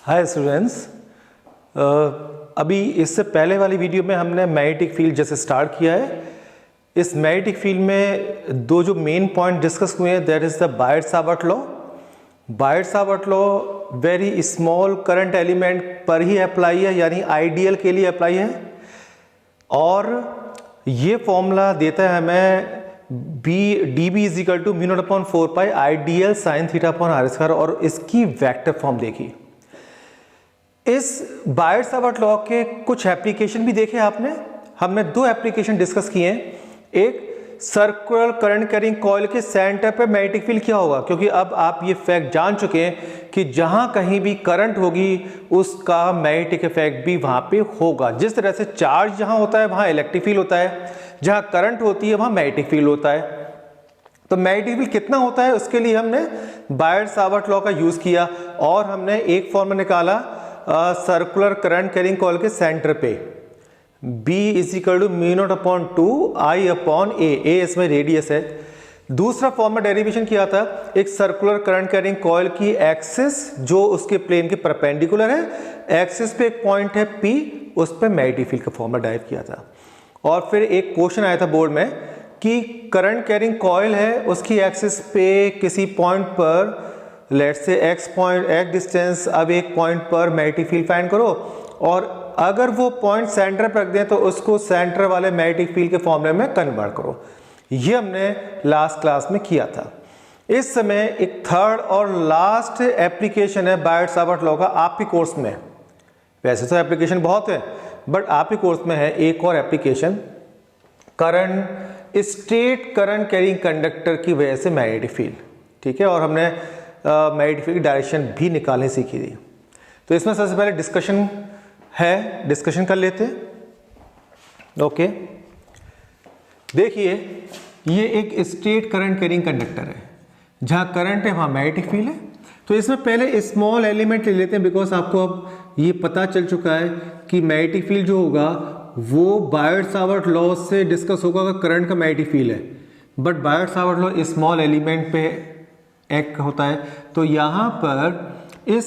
Hi students. अभी इससे पहले वाली वीडियो में हमने मैग्नेटिक फील्ड जैसे स्टार्ट किया है। इस मैग्नेटिक फील्ड में दो जो मेन पॉइंट डिस्कस हुए हैं, that is the Biot Savart law. Biot Savart law very small current element पर ही अप्लाई है, यानी आइडियल के लिए अप्लाई है। और ये फॉर्मूला देता है हमें dB is equal to mu not upon 4 pi I dl sine theta upon are square. और इसकी वेक्टर फॉर्म देखिए। इस बायट-सावर्ट लॉ के कुछ एप्लीकेशन भी देखे आपने। हमने दो एप्लीकेशन डिस्कस किए हैं। एक, सर्कुलर करंट कैरिंग कॉइल के सेंटर पे मैग्नेटिक फील्ड क्या होगा, क्योंकि अब आप ये फैक्ट जान चुके हैं कि जहां कहीं भी करंट होगी उसका मैग्नेटिक इफेक्ट भी वहां पे होगा। जिस तरह से चार्ज जहां होता है वहां इलेक्ट्रिक फील्ड होता है, जहां करंट होती है वहां मैग्नेटिक फील्ड होता है। तो मैग्नेटिक फील्ड कितना होता है उसके लिए हमने बायट-सावर्ट लॉ का यूज किया और हमने एक फॉर्मूला निकाला सर्कुलर करंट कैरिंग कॉइल के सेंटर पे B is equal to mu not upon 2 I upon a इसमें रेडियस है। दूसरा फॉर्म में डेरिवेशन किया था एक सर्कुलर करंट कैरिंग कॉइल की एक्सिस जो उसके प्लेन के परपेंडिकुलर है, एक्सिस पे एक पॉइंट है P, उस पर मैग्नेटिक फील्ड का फॉर्मूला डाइव किया था। और फिर एक क्वेश्चन आया था बोर्ड में कि करंट कैरिंग कॉइल है, उसकी एक्सिस पे किसी पॉइंट पर लेट्स से x डिस्टेंस, अब एक पॉइंट पर मैग्नेटिक फील्ड फाइंड करो और अगर वो पॉइंट सेंटर पर रख दें तो उसको सेंटर वाले मैग्नेटिक फील्ड के फॉर्मूले में कन्वर्ट करो। ये हमने लास्ट क्लास में किया था। इस समय एक थर्ड और लास्ट एप्लीकेशन है बायट-सावर्ट लॉ का आपके कोर्स में। वैसे तो एप्लीकेशन बहुत है बट आपके कोर्स में है एक और application, current straight current carrying conductor की वजह से मैग्नेटिक फील्ड। ठीक है, और हमने मैग्नेटिक फील्ड की डायरेक्शन भी निकालनी सीखी थी। तो इसमें सबसे पहले डिस्कशन है, डिस्कशन कर लेते हैं। ओके, देखिए ये एक स्ट्रेट करंट कैरिंग कंडक्टर है, जहां करंट है वहां मैग्नेटिक फील्ड है। तो इसमें पहले स्मॉल एलिमेंट ले लेते हैं, बिकॉज आपको अब ये पता चल चुका है कि मैग्नेटिक फील्ड जो होगा वो बायट-सावर्ट लॉ से डिस्कस होगा अगर करंट का मैग्नेटिक फील्ड है, बट बायट-सावर्ट लॉ स्मॉल एलिमेंट पे एक होता है। तो यहां पर इस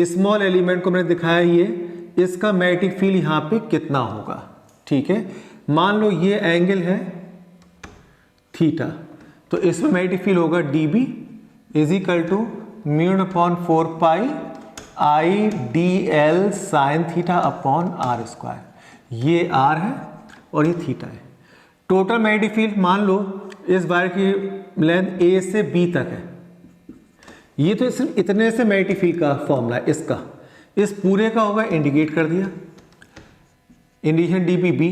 स्मॉल एलिमेंट को मैंने दिखाया, ये इसका मैग्नेटिक फील्ड यहां पे कितना होगा। ठीक है, मान लो ये एंगल है थीटा, तो इसमें मैग्नेटिक फील्ड होगा dB is equal to mu not upon 4 pi I dl sine theta upon are square. ये r है और ये थीटा है। टोटल मैग्नेटिक फील्ड मान लो इस वायर की लेंथ A से B तक है। ये तो सिर्फ इतने से मैग्नेटिक फील्ड का फॉर्मूला है इसका। इस पूरे का होगा इंडिकेट कर दिया, इंडिकेशन dB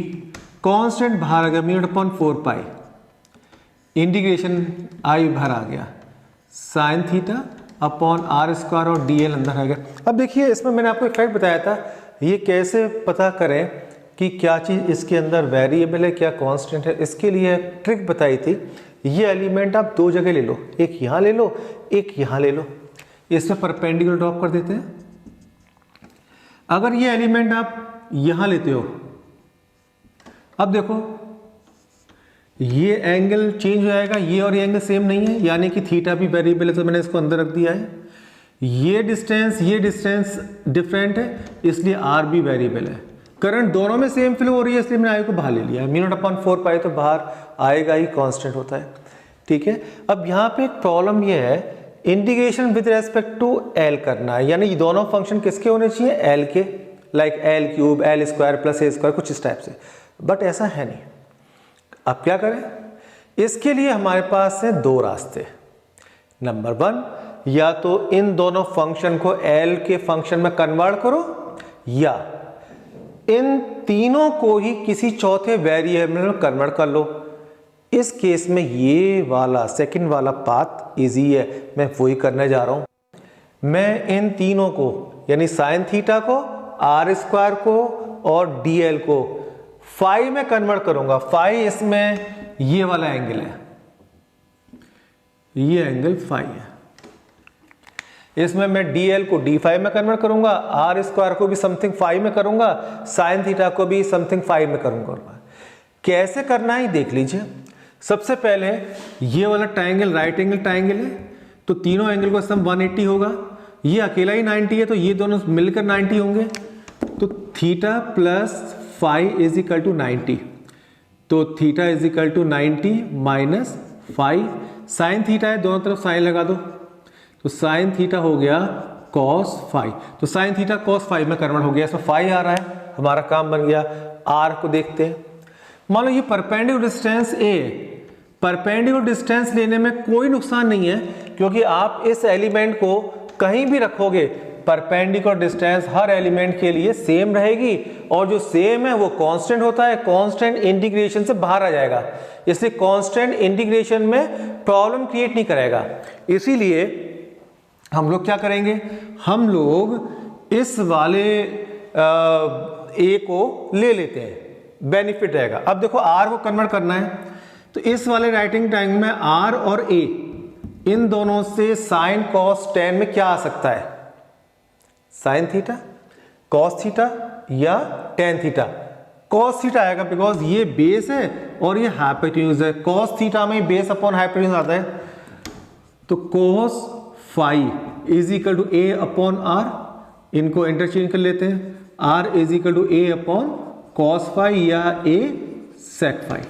कांस्टेंट बाहर आ गया mu not upon 4 pi, integration I बाहर आ गया sine theta upon are square और dl अंदर आ गया। अब देखिए इसमें मैंने आपको एक फैक्ट बताया था, ये कैसे पता करें कि क्या चीज़ इसके अंदर वेरिएबल है क्या कांस्टेंट है। इसके लिए ट्रिक बताई थी। ये एलिमेंट आप दो जगह ले लो, एक यहाँ ले लो एक यहाँ ले लो, इसमें परपेंडिकुलर ड्रॉप कर देते हैं। अगर ये एलिमेंट आप यहां लेते हो, अब देखो ये एंगल चेंज हो जाएगा, ये और ये एंगल सेम नहीं है, यानी कि थीटा भी वेरिएबल है, तो मैंने इसको अंदर रख दिया है। ये डिस्टेंस डिफरेंट है, इसलिए आर भी वेरिएबल है। करंट दोनों में सेम फ्लो हो रही है, इसलिए मैंने आई को बाहर ले लिया। म्यू नॉट अपॉन 4 पाई तो बाहर आएगा ही, कांस्टेंट होता है। ठीक है, अब यहाँ पे एक प्रॉब्लम ये है, integration with respect to l करना है, यानी ये दोनों फंक्शन किसके होने चाहिए, एल के, like L cube L square plus a square, कुछ इस टाइप से। बट ऐसा है नहीं। अब क्या करें, इसके लिए हमारे पास है दो रास्ते। नंबर 1, या तो इन दोनों फंक्शन को एल के फंक्शन में कन्वर्ट करो, या इन तीनों को ही किसी चौथे वेरिएबल में कन्वर्ट कर लो। इस केस में ये वाला सेकंड वाला पाथ इजी है, मैं वही करने जा रहा हूं। मैं इन तीनों को यानी साइन थीटा को, आर स्क्वायर को और dl को फाई में कन्वर्ट करूंगा। फाई इसमें ये वाला एंगल है, ये एंगल फाई है। इसमें मैं dl को d फाई में कन्वर्ट करूंगा, आर स्क्वायर को भी समथिंग फाई में करूंगा, साइन थीटा को भी समथिंग फाई में करूंगा। कैसे करना है देख लीजिए। सबसे पहले ये वाला ट्रायंगल राइट एंगल ट्रायंगल है, तो तीनों एंगल का सम 180 होगा। ये अकेला ही 90 है तो ये दोनों मिलकर 90 होंगे। तो theta plus five is equal to 90, तो theta is equal to 90 minus 5, sine theta है दोनों तरफ साइन लगा दो, तो साइन थीटा हो गया cos 5, तो साइन थीटा cos 5 में कन्वर्ट हो गया, इसमें 5 आ रहा है, हमारा काम बन गया। r को देखते हैं, मान लो ये perpendicular distance a, perpendicular distance लेने में कोई नुकसान नहीं है क्योंकि आप इस एलिमेंट को कहीं भी रखोगे परपेंडिकुलर डिस्टेंस हर एलिमेंट के लिए सेम रहेगी, और जो सेम है वो कांस्टेंट होता है, कांस्टेंट इंटीग्रेशन से बाहर आ जाएगा, इसलिए कांस्टेंट इंटीग्रेशन में प्रॉब्लम क्रिएट नहीं करेगा। इसीलिए हम लोग क्या करेंगे, हम लोग इस वाले ए को ले लेते हैं, बेनिफिट रहेगा। अब देखो आर को कन्वर्ट करना है, तो इस वाले राइटिंग टाइम में आर और ए इन दोनों से साइन कॉस टेन में क्या आ सकता है, साइन थीटा, कॉस थीटा या टेन थीटा। कॉस थीटा आएगा बिकॉज ये बेस है और ये हाइपोटेन्यूज है, कॉस थीटा में बेस अपॉन हाइपोटेन्यूज आता है, तो cos five is equal to A upon r, इनको इंटरचेंज कर लेते हैं, r is equal to A upon cos five या a sec five,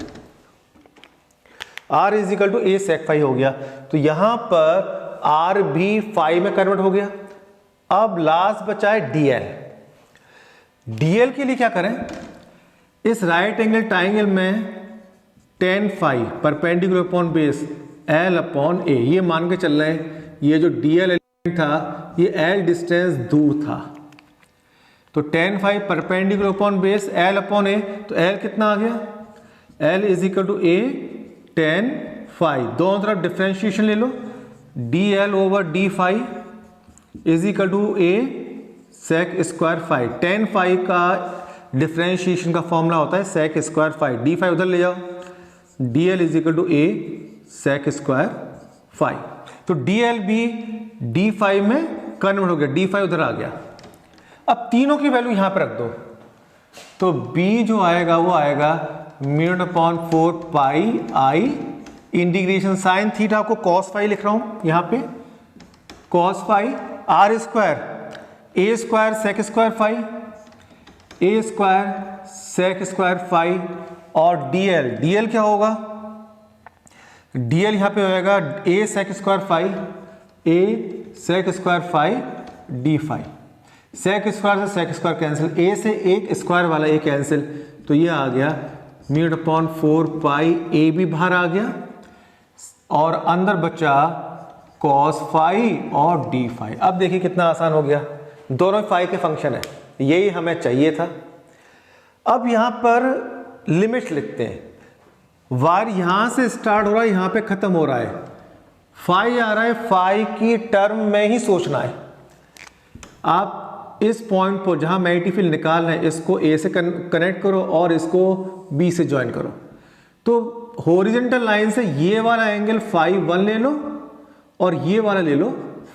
r is equal to A sec five हो गया। तो यहां पर आर भी फाइव में कन्वर्ट हो गया। अब लास्ट बचा है डीएल। डीएल के लिए क्या करें, इस राइट एंगल ट्राइंगल में tan five perpendicular upon base L upon a, ये मान के चल रहे हैं ये जो डीएल एलिमेंट था ये एल डिस्टेंस दूर था, तो tan five perpendicular upon base L upon A, तो एल कितना आ गया, L is equal to A tan five, दोनों तरफ डिफ्रेंशिएशन ले लो, D L over D five is equal to A sec square five, tan five का differentiation का फॉर्मूला होता है sec square five, D five उधर ले जाओ, D L is equal to A sec square five, तो डी एल भी D five में कन्वर्ट हो गया, डी फाइव उधर आ गया। अब तीनों की वैल्यू यहां पर रख दो, तो b जो आएगा वो आएगा mu not upon 4 pi I integration sine theta को cos फाइव लिख रहा हूं यहां पे, cos five R square A square sec square five, A square sec square five, और डीएल, डीएल क्या होगा, डीएल यहां पे होएगा A sec square five, A sec square five D five, sec square से सेक स्क्वायर कैंसिल, ए से एक square वाला ए कैंसिल, तो ये आ गया म्यू अपॉन 4 पाई, ए भी बाहर आ गया और अंदर बचा cos फाइव और डी फाइव। अब देखिए कितना आसान हो गया, दोनों फाइव के फंक्शन है, यही हमें चाहिए था। अब यहां पर लिमिट्स लिखते हैं, वार यहां से स्टार्ट हो रहा है यहां पे खत्म हो रहा है, फाइव आ रहा है, फाइव की टर्म में ही सोचना है। आप इस पॉइंट पर जहां मैग्नेटिक फील्ड निकाल रहे हैं इसको ए से कनेक्ट करो और इसको बी से ज्वाइन करो, तो हॉरिजॉन्टल लाइन से ये वाला एंगल फाइव वन ले लो और ये वाला ले लो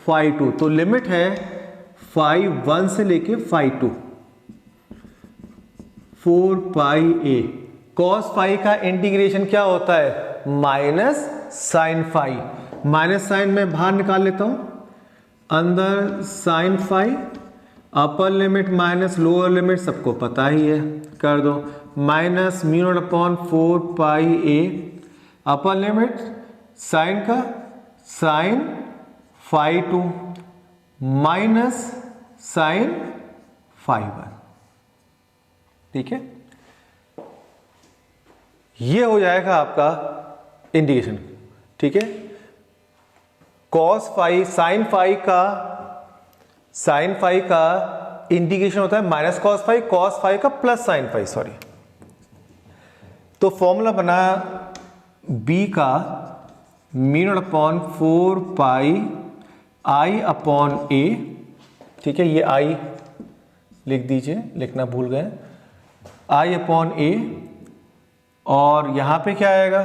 फाइव टू, तो लिमिट है फाइव वन से लेके five two, 4 pi a, cos five का इंटीग्रेशन क्या होता है minus sine five, minus sine में बाहर निकाल लेता हूं, अंदर sine five, upper limit minus lower limit सबको पता ही है, कर दो, minus mu not upon 4 pi a, upper limit sine का sine five two minus sine five one, ठीक है, ये हो जाएगा आपका इंटीग्रेशन, ठीक है। कॉस फाइव साइन फाइव का इंटीग्रेशन होता है माइनस कॉस फाइव का प्लस साइन फाइव, सॉरी, तो फॉर्मूला बना b का mu naught upon 4 pi I upon ए, ठीक है, ये आई लिख दीजिए, लिखना भूल गए, आई अपॉन ए, और यहां पे क्या आएगा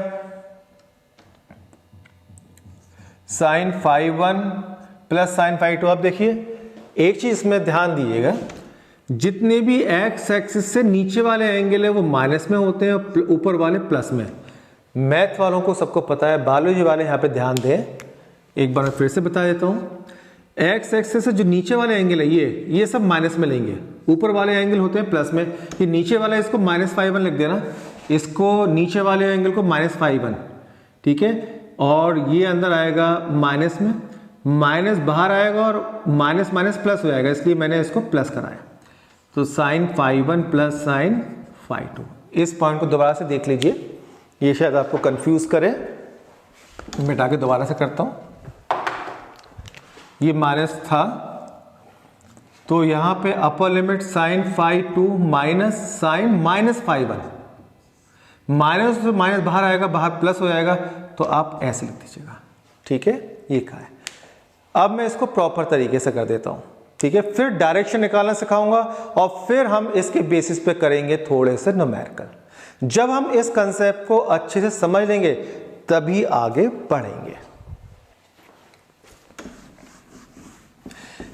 sine five one plus sine five two. अब देखिए एक चीज इसमें ध्यान दीजिएगा, जितने भी एक्स एक्सिस से नीचे वाले एंगल है वो माइनस में होते हैं और ऊपर वाले प्लस में। मैथ वालों को सबको पता है, बायोलॉजी वाले यहाँ पे ध्यान दें, एक बार फिर से बता देता हूँ। एक्स एक्सिस से जो नीचे वाले एंगल है ये सब माइनस में लेंगे, ऊपर वाले एंगल होते हैं प्लस में, ये नीचे वाला इसको -5 लिख देना, इसको नीचे वाले एंगल को -5, ठीक है, और ये अंदर आएगा माइनस में, माइनस बाहर आएगा और माइनस माइनस प्लस हो जाएगा, इसलिए मैंने इसको प्लस कराया। तो sin φ1 प्लस sin φ2। इस पॉइंट को दोबारा से देख लीजिए, ये शायद आपको कंफ्यूज करे, मिटा के दोबारा से करता हूं। ये माइनस था, तो यहां पे upper limit sin φ2 minus sin -φ1, minus तो माइनस बाहर आएगा, बाहर प्लस हो जाएगा, तो आप ऐसे लिख दीजिएगा, ठीक है, ये कहा है। अब मैं इसको प्रॉपर तरीके से कर देता हूं, ठीक है, फिर डायरेक्शन निकालना सिखाऊंगा और फिर हम इसके बेसिस पे करेंगे थोड़े से न्यूमेरिकल। जब हम इस कंसेप्ट को अच्छे से समझ लेंगे तभी आगे बढ़ेंगे।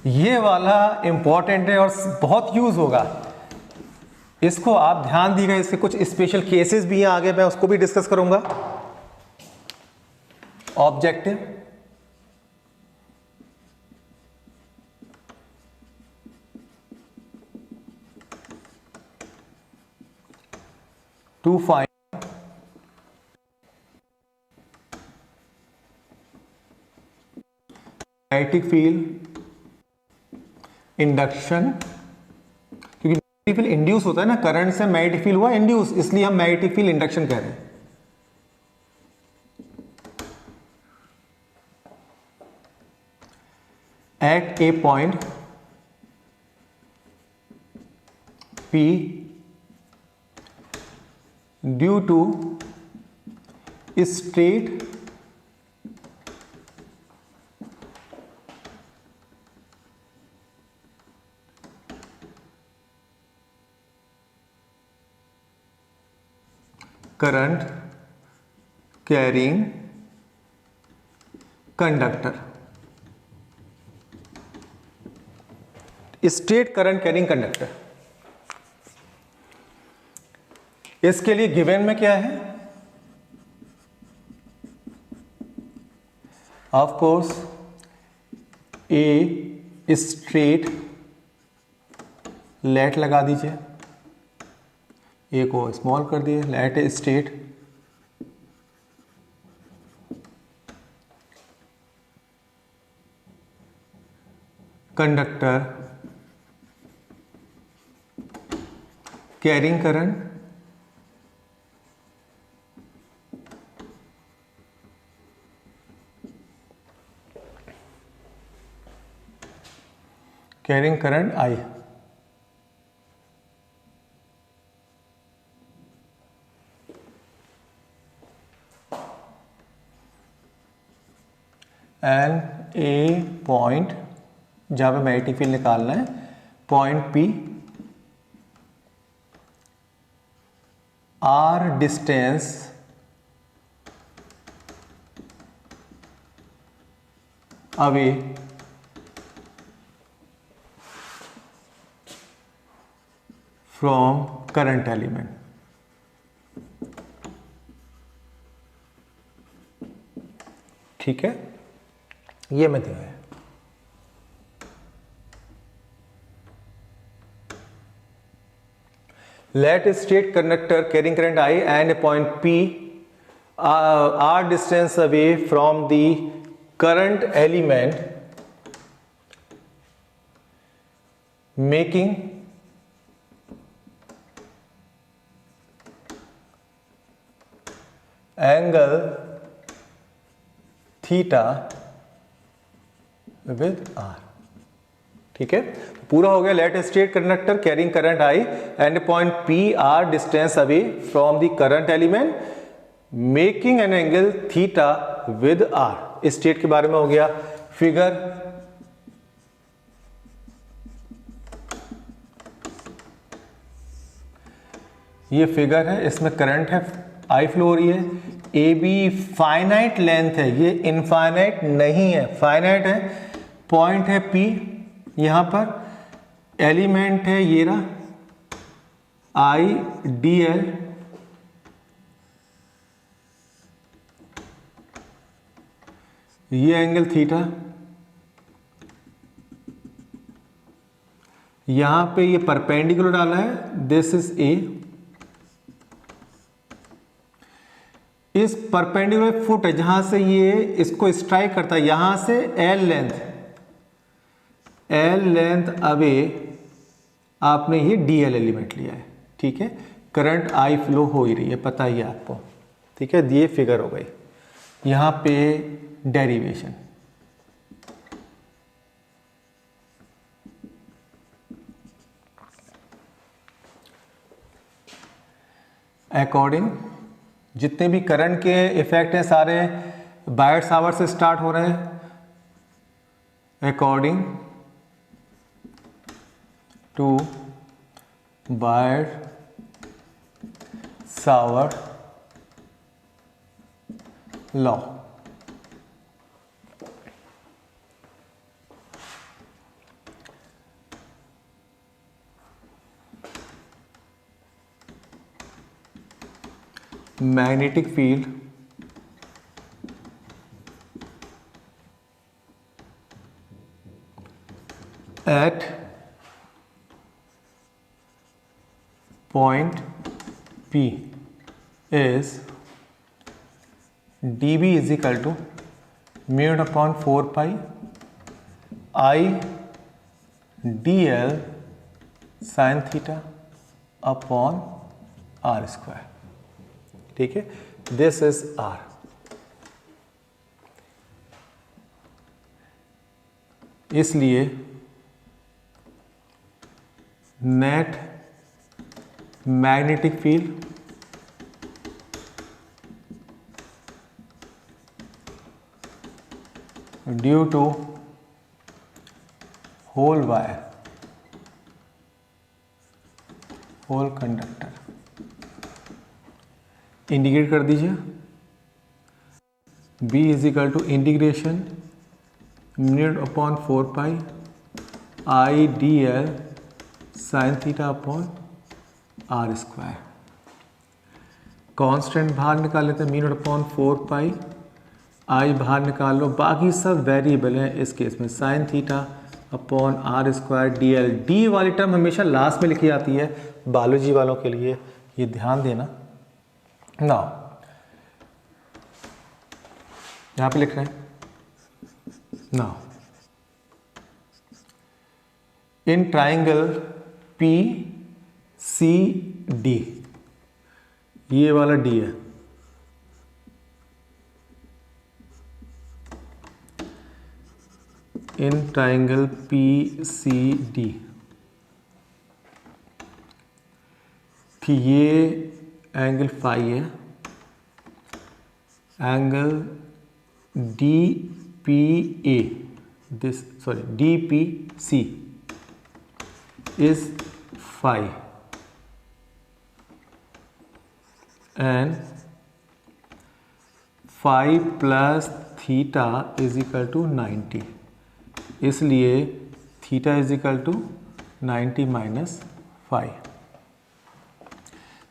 ये वाला इंपॉर्टेंट है और बहुत यूज होगा, इसको आप ध्यान दीजिएगा। इसके कुछ स्पेशल केसेस भी हैं, आगे मैं उसको भी डिस्कस करूंगा। Objective, to find magnetic field induction, क्योंकि मैग्नेटिक फील्ड इंड्यूस होता है ना, करंट से मैग्नेटिक फील्ड हुआ इंड्यूस, इसलिए हम मैग्नेटिक फील्ड इंडक्शन कह रहे हैं। At a point P due to straight current carrying conductor, straight current carrying conductor. इसके लिए गिवन में क्या है, of course a straight, let लगा दीजिए, ए को स्मॉल कर दिए, let a straight conductor carrying current I, and a point जहां पे मैग्नेटिक फील्ड निकालना है, point P R distance away from current element. ठीक है, ये मैं दिया है। Let a straight conductor carrying current I and a point P are distance away from the current element, making angle theta with R। ठीक है, पूरा हो गया। Let a straight conductor carrying current I and point P R distance away from the current element, making an angle theta with R. Straight के बारे में हो गया। फिगर ये फिगर है, इसमें करंट है, आई फ्लो हो रही है, ए बी फाइनाइट लेंथ है, ये इनफाइनाइट नहीं है, फाइनाइट है। पॉइंट है P, यहां पर एलिमेंट है ये रहा आई डी एल, ये एंगल थीटा, यहां पे ये परपेंडिकुलर डाला है, दिस इज ए। इस परपेंडिकुलर फुट है जहां से ये इसको स्ट्राइक करता है, यहां से एल लेंथ अवे आपने ये डीएल एलिमेंट लिया है, ठीक है। करंट आई फ्लो हो ही रही है, पता ही है आपको, ठीक है। ये फिगर हो गई, यहां पे डेरिवेशन। अकॉर्डिंग जितने भी करंट के इफेक्ट हैं सारे बायट सावर से स्टार्ट हो रहे हैं। According to Biot Savart law, magnetic field at point P is dB is equal to mu naught upon 4 pi I dl sin theta upon r square, ठीक है। This is r। इसलिए net magnetic field due to whole wire, whole conductor, indicate कर दीजिए। B is equal to integration mu upon 4 pi I dl sine theta upon are square. Constant बाहर निकाल लेते हैं, mu not upon 4 pi I बाहर निकाल लो, बाकी सब वेरिएबल हैं इस केस में। Sine theta upon are square D L. D वाली टर्म हमेशा लास्ट में लिखी जाती है बायोलॉजी वालों के लिए, ये ध्यान देना। नाउ यहां पे लिख रहे हैं, now in triangle P C D, ये वाला डी है, in triangle P C D, कि ये एंगल फाई है, angle D P A, this sorry D P C is phi and phi plus theta is equal to 90, इसलिए theta is equal to 90 minus phi.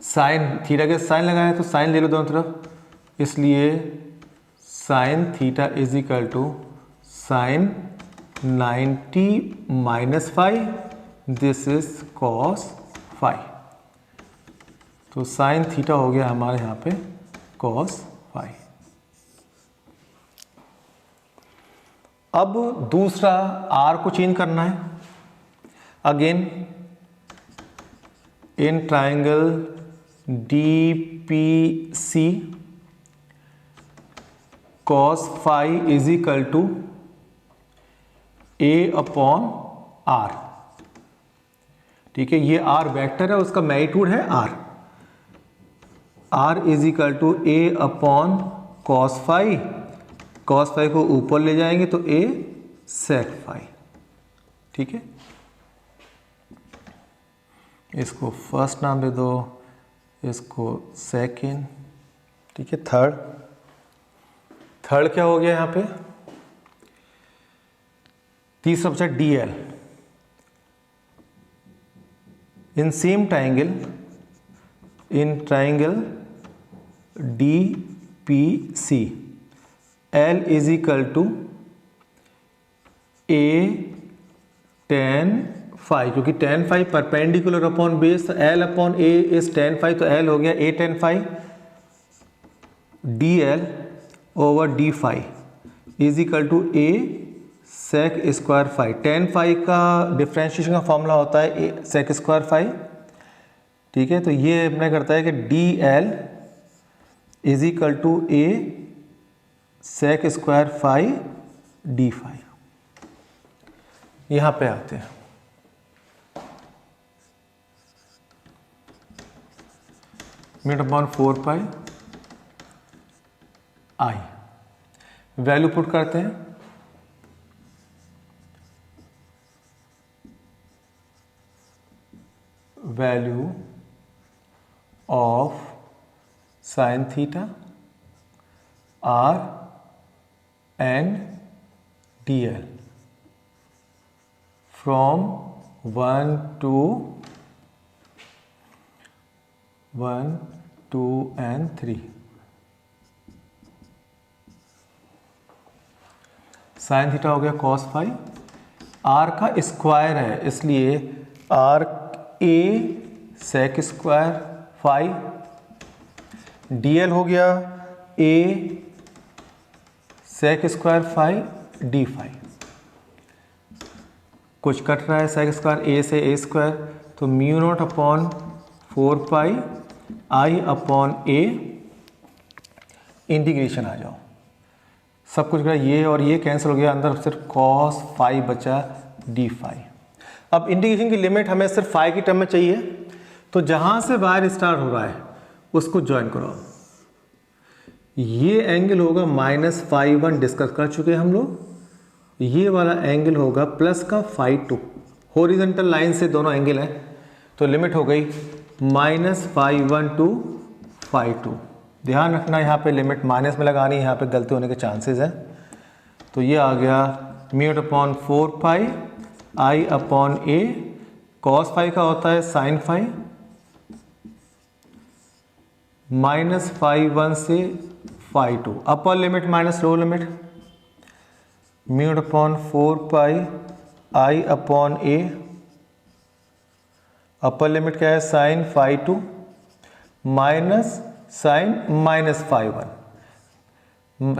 Sine theta के sine लगाया तो sine ले लो दोनों तरफ, इसलिए sine theta is equal to sine 90 minus phi, this is cos phi. तो साइन थीटा हो गया हमारे यहाँ पे कॉस फाई। अब दूसरा आर को चेंज करना है। Again in triangle D P C cos phi is equal to A upon R, ठीक है। ये आर वेक्टर है, उसका मैग्नीट्यूड है R. R is equal to A upon cos phi, cos phi को ऊपर ले जाएंगे तो ए सेक फाई, ठीक है। इसको फर्स्ट नाम दे दो, इसको सेकेंड, ठीक है। थर्ड क्या हो गया यहाँ पे, तीसरा बचा D L. In same triangle, in triangle D P C, L is equal to A tan phi, क्योंकि tan phi perpendicular upon base, तो L upon A is tan phi, तो L हो गया a tan phi dl over D phi is equal to a sec square phi. tan phi का differentiation का formula होता है sec square phi, ठीक है। तो ये अपने करता है कि dl is equal to a sec square phi D phi. यहां पे आते हैं, मीट upon 4 pi I, value put करते हैं, value of sine theta R and D L from 1 2 and 3। Sine theta हो गया कॉस फाई, आर का स्क्वायर है इसलिए R A sec square phi, D L हो गया A sec square phi D phi. कुछ कट रहा है सेक स्क्वायर ए से ए स्क्वायर, तो mu naught upon 4 pi I upon A, integration आ जाओ, सब कुछ ये और ये कैंसिल हो गया, अंदर सिर्फ कॉस फाई बचा डी फाई। अब इंटीग्रेशन की लिमिट हमें सिर्फ फाई की टर्म में चाहिए, तो जहां से बाहर स्टार्ट हो रहा है उसको ज्वाइन करो। ये एंगल होगा -φ1, डिस्कस कर चुके हैं हम लोग। ये वाला एंगल होगा प्लस का φ2, हॉरिजॉन्टल लाइन से दोनों एंगल हैं, तो लिमिट हो गई -φ1 टू φ2। ध्यान रखना यहाँ पे लिमिट माइनस में लगानी, यहाँ पे गलती होने के चांसेस हैं। तो ये आ गया mu naught upon 4 pi I upon A, cos phi का होता है साइन फाई, -φ1 से φ2, upper limit minus lower limit, mu naught upon 4 pi I upon A, upper limit क्या है sine φ2 minus sine -φ1,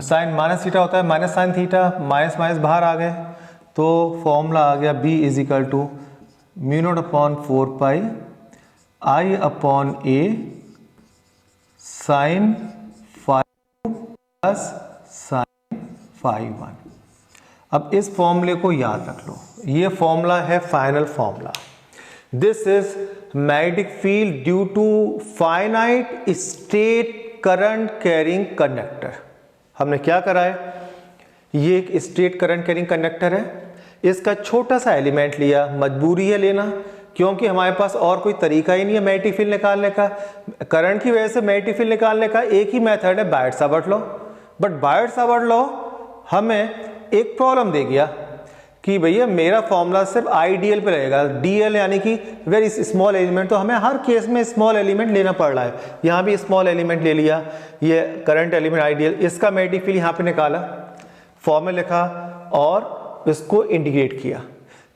sine minus theta होता है minus sine theta, minus minus बाहर आ गए, तो फॉर्मूला आ गया b is equal to mu not upon 4 pi I upon A sign φ2 plus sign φ1। अब इस फॉर्मूले को याद रख लो, ये फॉर्मूला है final formula. This is magnetic field due to finite straight current carrying conductor. हमने क्या करा है, ये एक स्टेट करंट कैरिंग कंडक्टर है, इसका छोटा सा एलिमेंट लिया, मजबूरी है लेना क्योंकि हमारे पास और कोई तरीका ही नहीं है मैग्नेटिक फील्ड निकालने का। करंट की वजह से मैग्नेटिक फील्ड निकालने का एक ही मेथड है, बायट-सावर्ट लॉ। बट बायट-सावर्ट लॉ हमें एक प्रॉब्लम दे गया कि भैया मेरा फॉर्मूला सिर्फ आईडीएल पे रहेगा, डीएल यानी कि वेरी स्मॉल एलिमेंट, तो हमें हर केस में स्मॉल एलिमेंट लेना पड़ रहा है। यहाँ भी स्मॉल एलिमेंट ले लिया, ये करंट एलिमेंट आईडीएल, इसका मैग्नेटिक फील्ड यहाँ पे निकाला, फॉर्मूला लिखा और इसको इंटीग्रेट किया।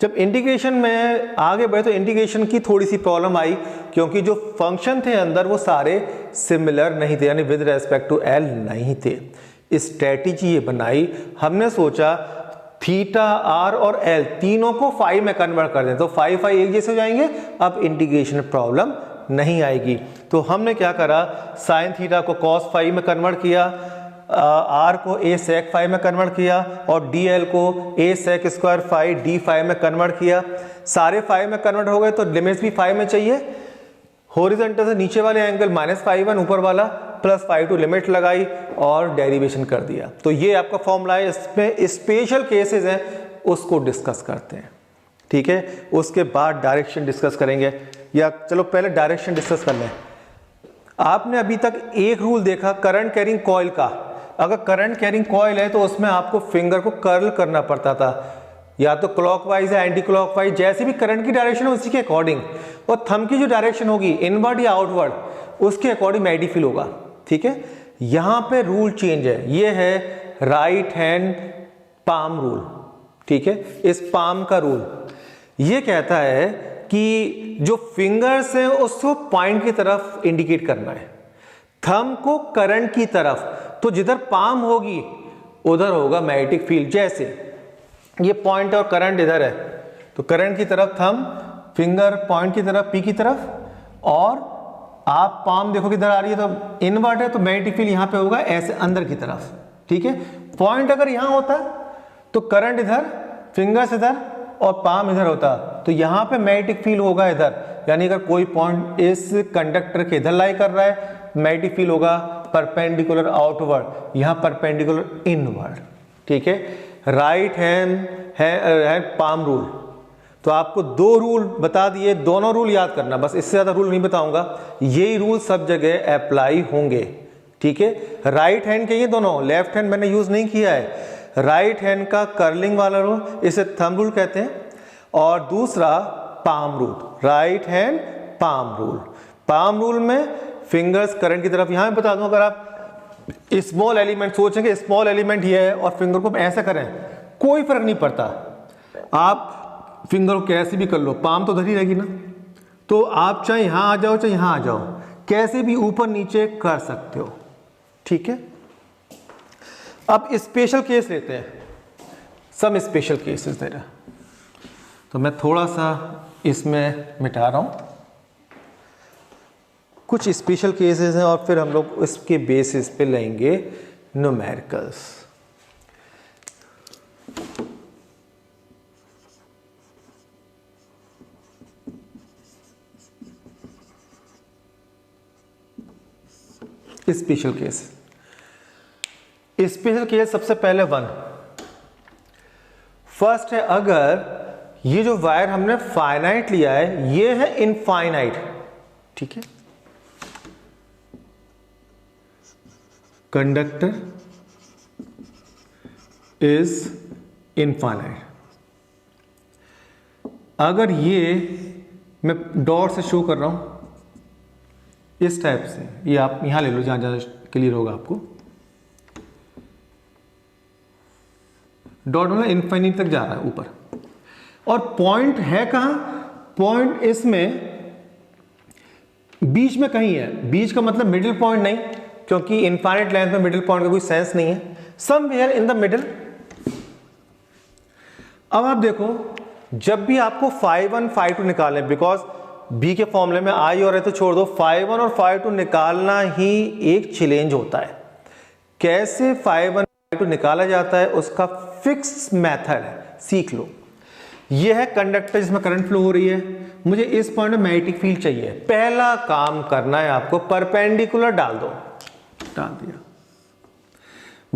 जब इंटीग्रेशन में आगे बढ़े तो इंटीग्रेशन की थोड़ी सी प्रॉब्लम आई क्योंकि जो फंक्शन थे अंदर वो सारे सिमिलर नहीं थे, यानी विद रेस्पेक्ट टू एल नहीं थे। स्ट्रेटेजी ये बनाई, हमने सोचा थीटा आर और एल तीनों को फाई में कन्वर्ट कर दें तो फाई फाई एक जैसे हो जाएंगे, अब इंटीग्रेशन प्रॉब्लम नहीं आएगी। तो हमने क्या करा, साइन थीटा को कॉस फाई में कन्वर्ट किया, आर को ए सेक फाई में कन्वर्ट किया और डी एल को A sec square phi D phi में कन्वर्ट किया। सारे फाई में कन्वर्ट हो गए तो लिमिट्स भी फाई में चाहिए। हॉरिजॉन्टल से नीचे वाले एंगल -φ1, ऊपर वाला +φ2 लिमिट लगाई और डेरिवेशन कर दिया। तो ये आपका फॉर्मूला है, इसमें स्पेशल केसेस हैं उसको डिस्कस करते हैं, ठीक है। उसके बाद डायरेक्शन डिस्कस करेंगे, या चलो पहले डायरेक्शन डिस्कस कर लें। आपने अभी तक एक रूल देखा करंट कैरिंग कॉइल का, अगर करंट कैरिंग कॉइल है तो उसमें आपको फिंगर को कर्ल करना पड़ता था, या तो क्लॉकवाइज या एंटी क्लॉकवाइज, जैसे भी करंट की डायरेक्शन है उसी के अकॉर्डिंग, और थंब की जो डायरेक्शन होगी इनवर्ड या आउटवर्ड उसके अकॉर्डिंग मैग्नेटिक फील्ड होगा, ठीक है। यहां पे रूल चेंज है, ये है राइट हैंड पाम रूल, ठीक है, इस पाम का रूल। ये कहता है कि जो फिंगर्स है उसको पॉइंट की तरफ इंडिकेट करना है, थंब को करंट की तरफ। तो जिधर पाम होगी उधर होगा मैग्नेटिक फील्ड। जैसे ये पॉइंट और करंट इधर है, तो करंट की तरफ थंब, फिंगर पॉइंट की तरफ पी की तरफ, और आप पाम देखो किधर आ रही है तो इनवर्ट है, तो मैग्नेटिक फील्ड यहां पे होगा ऐसे अंदर की तरफ। ठीक है, पॉइंट अगर यहां होता तो करंट इधर, फिंगर्स इधर और पाम इधर होता, तो यहां पे मैग्नेटिक फील्ड होगा इधर। यानी अगर कोई पॉइंट इस कंडक्टर के इधर लाई कर रहा है, मैग्नेटिक फील्ड होगा परपेंडिकुलर आउटवर्ड, यहां परपेंडिकुलर इनवर्ड। ठीक है, राइट हैंड है पाम रूल। तो आपको 2 रूल बता दिए, दोनों रूल याद करना, बस इससे ज्यादा रूल नहीं बताऊंगा, यही रूल सब जगह अप्लाई होंगे। ठीक है, राइट हैंड के ये दोनों, लेफ्ट हैंड मैंने यूज नहीं किया है। राइट हैंड का कर्लिंग वाला रूल, इसे थंब रूल कहते हैं, और दूसरा palm rule, right hand palm rule. Palm rule में फिंगर्स करंट की तरफ। यहां बता दूं, अगर आप स्मॉल एलिमेंट सोचेंगे, स्मॉल एलिमेंट ये है और फिंगर को ऐसा करें, कोई फर्क नहीं पड़ता, आप फिंगर को कैसे भी कर लो, पाम तो धरी रहेगी ना। तो आप चाहे यहां आ जाओ चाहे यहां आ जाओ, कैसे भी ऊपर नीचे कर सकते हो। ठीक है, अब स्पेशल केस लेते हैं, सम स्पेशल केसेस दे रहा। तो मैं थोड़ा सा इसमें मिटा रहा हूं, कुछ स्पेशल केसेस हैं और फिर हम लोग इसके बेसिस पे लेंगे numericals. Special case, special case सबसे पहले 1 फर्स्ट है, अगर ये जो वायर हमने फाइनाइट लिया है ये है इनफाइनाइट। ठीक है, कंडक्टर इज इनफाइनाइट। अगर ये मैं डॉट से शो कर रहा हूं इस टाइप से, ये आप यहां ले लो जहां जहां क्लियर होगा आपको, डॉट मतलब इनफाइनाइट तक जा रहा है ऊपर, और पॉइंट है कहां, पॉइंट इसमें बीच में कहीं है। बीच का मतलब मिडिल पॉइंट नहीं, क्योंकि इनफाइनाइट लेंथ में मिडिल पॉइंट का कोई सेंस नहीं है, समवेयर इन द मिडिल। अब आप देखो, जब भी आपको φ1 φ2 निकालने, बिकॉज बी के फॉर्मूले में आई और है तो छोड़ दो, φ1 और φ2 निकालना ही एक चैलेंज होता है। कैसे φ1 φ2 निकाला जाता है उसका फिक्स मेथड है, सीख लो। यह है कंडक्टर जिसमें करंट फ्लो हो रही है, मुझे इस पॉइंट में मैग्नेटिक फील्ड चाहिए। पहला काम करना है आपको, परपेंडिकुलर डाल दो, डाल दिया,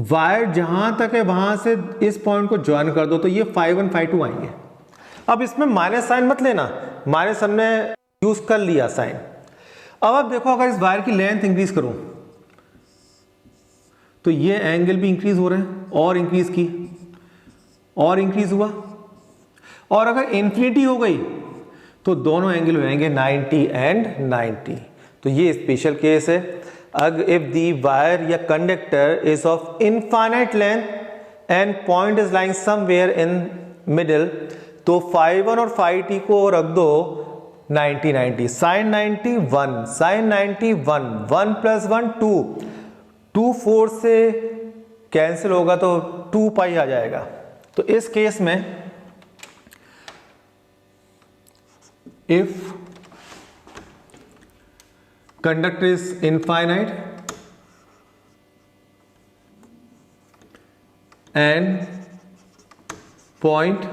वायर जहां तक है वहां से इस पॉइंट को ज्वाइन कर दो, तो ये φ1 φ2 आएंगे। अब इसमें माइनस साइन मत लेना, माइनस हमने यूज कर लिया साइन। अब आप देखो, अगर इस वायर की लेंथ इंक्रीज करूं तो ये एंगल भी इंक्रीज हो रहे हैं, और इंक्रीज की, और इंक्रीज हुआ, और अगर इंफिनिटी हो गई तो दोनों एंगल हो जाएंगे 90 एंड 90। तो ये स्पेशल केस है। अगर इफ दी वायर या conductor is of infinite length and point is lying somewhere in middle, तो φ1 और φt को रख दो 90 90, sin 90 1, sin 90 1, 1 + 1 2, 2 4 से कैंसिल होगा तो 2 पाई आ जाएगा। तो इस केस में if conductor is infinite and point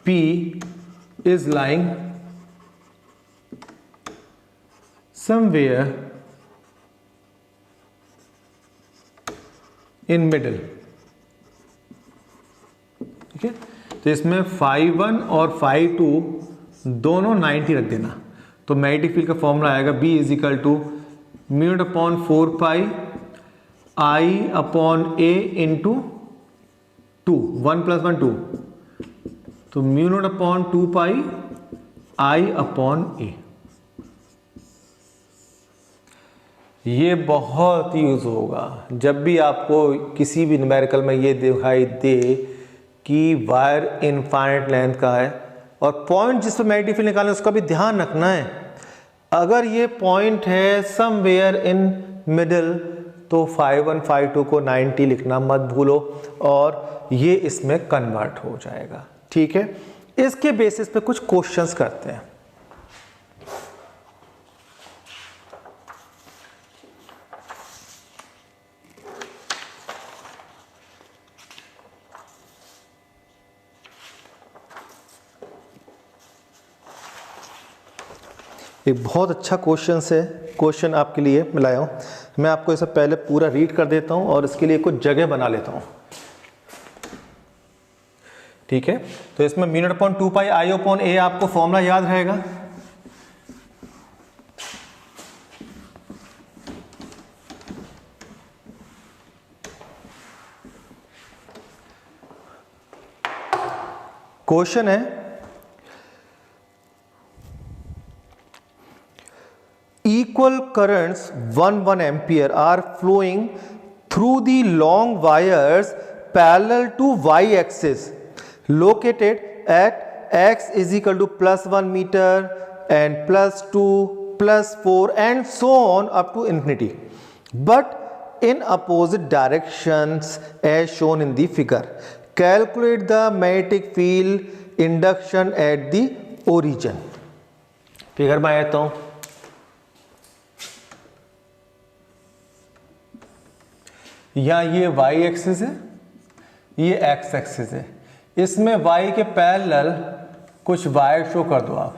P is lying somewhere in middle। ठीक है, तो इसमें φ1 और φ2 दोनों 90 रख देना, तो मैग्नेटिक फील्ड का फॉर्मूला आएगा B = μ/4π I/A × 2, 1 + 1 2, तो μ0/2π I/A। ये बहुत यूज होगा जब भी आपको किसी भी न्यूमेरिकल में ये दिखाई दे कि वायर इनफाइनाइट लेंथ का है, और पॉइंट जिस पर मैग्नेटिक फील्ड निकालना है उसका भी ध्यान रखना है। अगर ये पॉइंट है समवेयर इन मिडिल तो φ1 φ2 को 90 लिखना मत भूलो, और ये इसमें कन्वर्ट हो जाएगा। ठीक है, इसके बेसिस पे कुछ क्वेश्चंस करते हैं। एक बहुत अच्छा क्वेश्चन आपके लिए मैं लाया हूँ। मैं आपको इसे पहले पूरा रीड कर देता हूँ और इसके लिए कुछ जगह बना लेता हूँ। ठीक है, तो इसमें μ/2π/I/A आपको फॉर्मूला याद रहेगा। क्वेश्चन है equal currents 1 ampere are flowing through the long wires parallel to y-axis located at x is equal to +1 meter and +2 +4 and so on up to infinity, but in opposite directions as shown in the figure. Calculate the magnetic field induction at the origin. Figure में आता हूं। या ये y axis है, ये x axis है, इसमें y के पैरेलल कुछ वायर शो कर दो आप।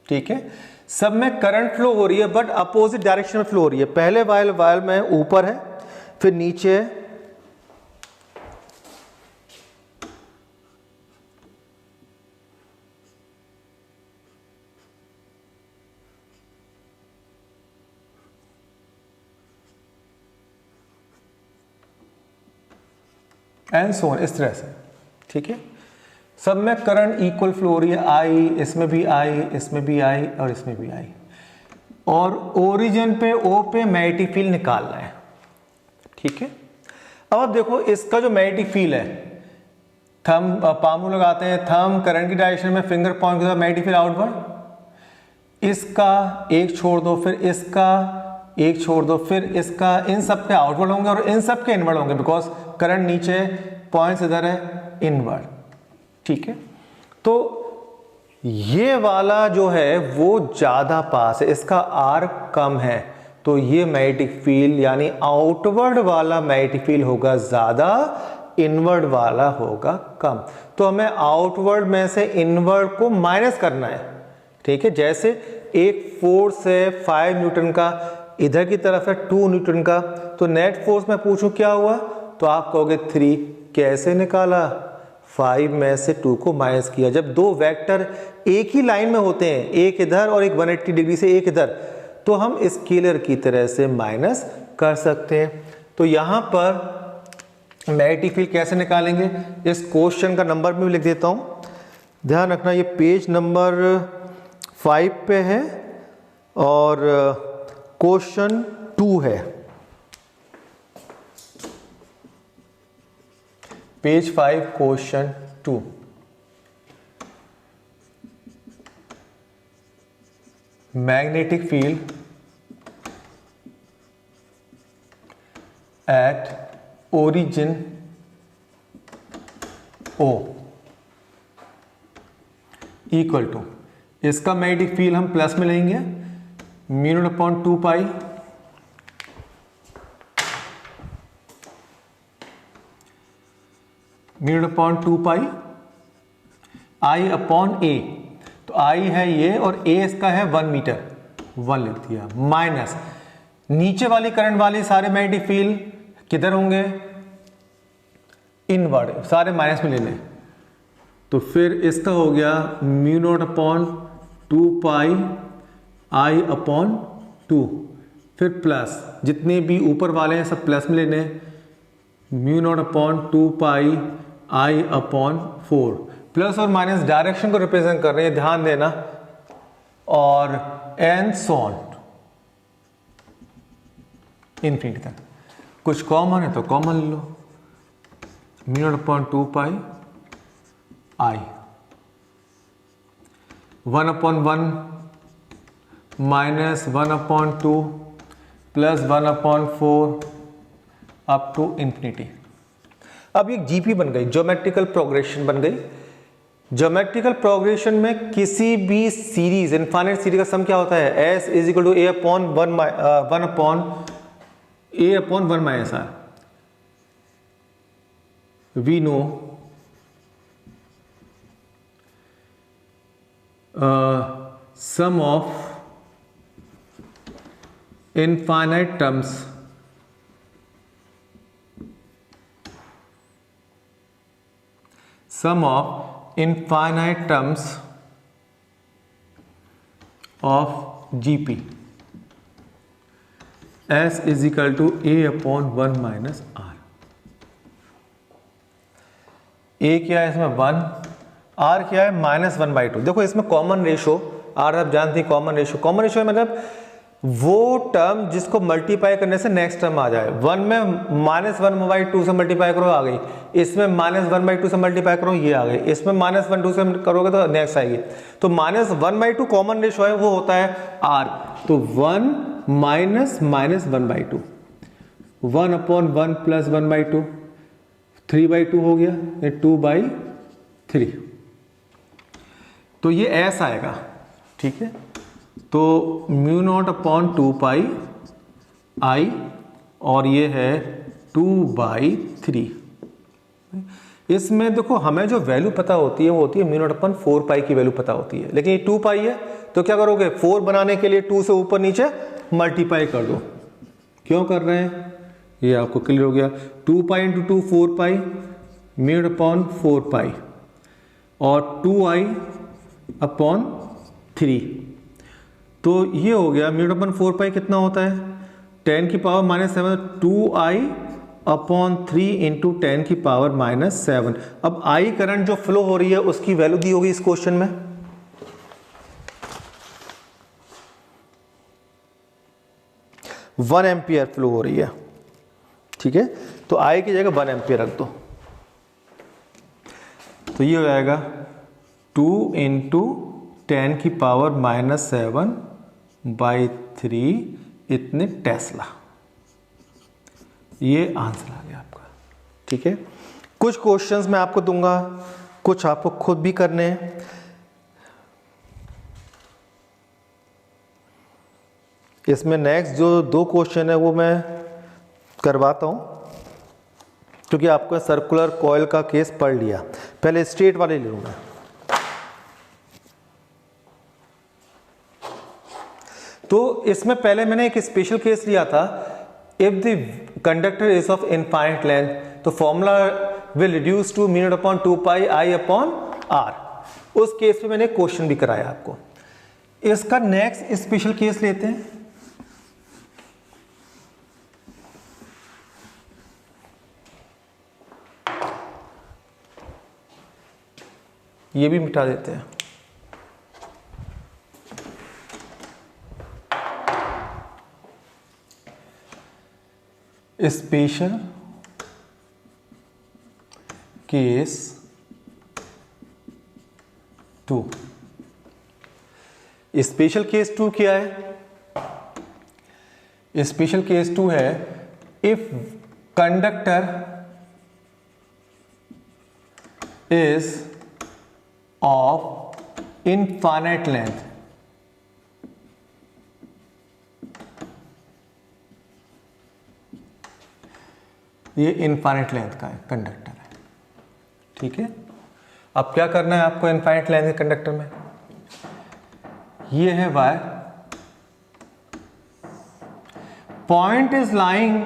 ठीक है, सब में करंट फ्लो हो रही है बट अपोजिट डायरेक्शन में फ्लो हो रही है। पहले वायर में ऊपर है, फिर नीचे है, एंड सो ऑन, इस तरह से। ठीक है, सब में करंट इक्वल फ्लो हो रही है, आई इसमें भी आई, इसमें भी आई और इसमें भी आई, और ओरिजिन पे ओ पे मैग्नेटिक फील्ड निकालना है। ठीक है, अब देखो इसका जो मैग्नेटिक फील्ड है, थंब पामू लगाते हैं, थंब करंट की डायरेक्शन में फिंगर पॉइंट के साथ मैग्नेटिक फील्ड आउटवर्ड, इसका एक छोड़ दो, फिर इसका एक छोड़ दो, फिर इसका, इन सब के आउटवर्ड होंगे और इन सब के इनवर्ड होंगे, बिकॉज करंट नीचे, पॉइंट्स इधर है, इनवर्ड। ठीक है, तो ये वाला जो है वो ज्यादा पास है, इसका आर कम है, तो ये मैग्नेटिक फील्ड यानी आउटवर्ड वाला मैग्नेटिक फील्ड होगा ज्यादा, इनवर्ड वाला होगा कम। तो हमें आउटवर्ड में से इनवर्ड को माइनस करना है। ठीक है, जैसे एक फोर्स है 5 न्यूटन का, इधर की तरफ है 2 न्यूटन का, तो नेट फोर्स में पूछूं क्या हुआ, तो आप कहोगे 3। कैसे निकाला, 5 में से 2 को माइनस किया। जब दो वेक्टर एक ही लाइन में होते हैं, एक इधर और एक 180 डिग्री से एक इधर, तो हम स्केलर की तरह से माइनस कर सकते हैं। तो यहां पर मैग्नेटिक फील्ड कैसे निकालेंगे, इस क्वेश्चन का नंबर भी लिख देता हूं, ध्यान रखना। ये पेज नंबर 5 पे है और क्वेश्चन 2 है, page 5 question 2। Magnetic field at origin O equal to, इसका मैग्नेटिक फील्ड हम प्लस में लेंगे, μ/2π I/A। तो I है ये और A इसका है 1 मीटर, 1 लिख दिया, माइनस नीचे वाली करंट वाले सारे मैग्नेटिक फील्ड किधर होंगे, इनवर्ड, सारे माइनस में ले लें। तो फिर इसका हो गया μ/2π I/2, फिर प्लस जितने भी ऊपर वाले हैं सब प्लस में लेने, μ/2π I/4। प्लस और माइनस डायरेक्शन को रिप्रेजेंट कर रहे हैं, ध्यान देना, और एंड सो ऑन इनफिनिटी तक। कुछ कॉमन है तो कॉमन लो, mu not upon 2 pi I 1/1 minus 1/2 plus 1/4 up to infinity. अब ये जीपी बन गई, ज्योमेट्रिकल प्रोग्रेशन बन गई। ज्योमेट्रिकल प्रोग्रेशन में किसी भी सीरीज, इनफाइनाइट सीरीज का सम क्या होता है? S is equal to a upon 1 minus R. We know sum of infinite terms of GP S is equal to a upon 1 minus r। a क्या है इसमें 1, r क्या है -1/2। देखो इसमें कॉमन रेशो r आप जानते हैं, कॉमन रेशो मतलब वो टर्म जिसको मल्टीप्लाई करने से नेक्स्ट टर्म आ जाए। 1 में -1/2 से मल्टीप्लाई करो आ गई, इसमें -1/2 से मल्टीप्लाई करो ये आ गई, इसमें -1/2 से करोगे तो नेक्स्ट आएगी। तो -1/2 कॉमन रेशो है, वो होता है r। तो 1 माइनस -1/2, 1/1 प्लस 1/2, 3/2 हो गया, ये 2/3। तो ये s आएगा, ठीक है। तो म्यू नॉट अपॉन 2 पाई आई और ये है 2/3। इसमें देखो हमें जो वैल्यू पता होती है वो होती है म्यू नॉट अपॉन 4 पाई की वैल्यू पता होती है, लेकिन ये 2 पाई है तो क्या करोगे? 4 बनाने के लिए 2 से ऊपर नीचे मल्टीप्लाई कर दो। क्यों कर रहे हैं ये आपको क्लियर हो गया। 2 पाई इंटू 2 4 पाई, म्यू नॉट अपॉन 4 पाई और 2i अपॉन 3। तो ये हो गया म्यू नॉट अपॉन 4 पाई कितना होता है? 10 की पावर -7, 2i अपॉन 3 इंटू 10 की पावर -7। अब आई करंट जो फ्लो हो रही है उसकी वैल्यू दी होगी इस क्वेश्चन में, 1 एम्पियर फ्लो हो रही है, ठीक है। तो आई की जगह 1 एम्पियर रख दो, तो ये हो जाएगा 2 इंटू 10 की पावर -7/3 इतने टेस्ला। ये आंसर आ गया आपका, ठीक है। कुछ क्वेश्चंस मैं आपको दूंगा, कुछ आपको खुद भी करने हैं। इसमें नेक्स्ट जो 2 क्वेश्चन है वो मैं करवाता हूं, क्योंकि आपको सर्कुलर कॉइल का केस पढ़ लिया। पहले स्ट्रेट वाले ले लूंगा। तो इसमें पहले मैंने एक स्पेशल केस लिया था, if the conductor is of infinite length तो formula will reduce to mu not upon 2 pi I upon R. उस केस में मैंने क्वेश्चन भी कराया आपको। इसका नेक्स्ट स्पेशल केस लेते हैं। ये भी मिटा देते हैं। Special case 2। स्पेशल केस 2 क्या है? स्पेशल केस 2 है if conductor is of infinite length ये इनफाइनाइट लेंथ का है कंडक्टर है, ठीक है। अब क्या करना है आपको इनफाइनाइट लेंथ के कंडक्टर में? ये है wire, point is lying